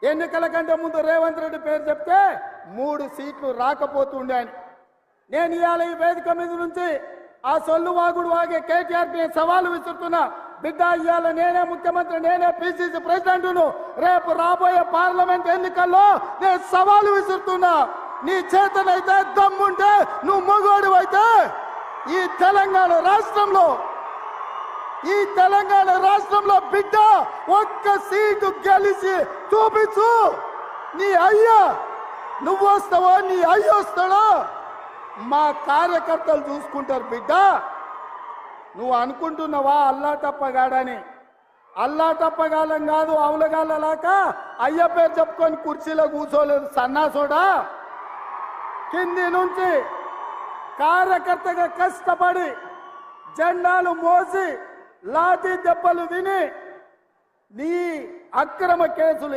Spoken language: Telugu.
ఎన్నికల కంటే ముందు రేవంత్ రెడ్డి పేరు చెప్తే 3 సీట్లు రాకపోతుండే అని. నేను ఇవాళ ఈ వేదిక మీద నుంచి ఆ సొల్లు వాగుడు వాగే కేటీఆర్కి సవాలు విసురుతున్నా. బిడ్డ, ఇవాళ నేనే ముఖ్యమంత్రి, నేనే పిసిసి ప్రెసిడెంట్ను. రేపు రాబోయే పార్లమెంట్ ఎన్నికల్లో నేను సవాలు విసురుతున్నా. నీ చేతనైతే దమ్ముంటే, నువ్వు మగోడివైతే ఈ తెలంగాణ రాష్ట్రంలో బిడ్డ ఒక్క సీటు గెలిచి చూపించు. నీ అయ్యా నువ్వు వస్తావో, నీ అయ్య వస్తాడో మా కార్యకర్తలు చూసుకుంటారు. బిడ్డ, నువ్వు అనుకుంటున్నావా అల్లా తప్పగాడని? అల్లా తప్పగాలం కాదు, అవులగాళ్ళలాక అయ్య పేరు చెప్పుకొని కుర్చీలో కూర్చోలేదు సన్నాసోడా. కింది నుంచి కార్యకర్తగా కష్టపడి జెండాలు మోసి లాఠీ దెబ్బలు విని నీ అక్రమ కేసులు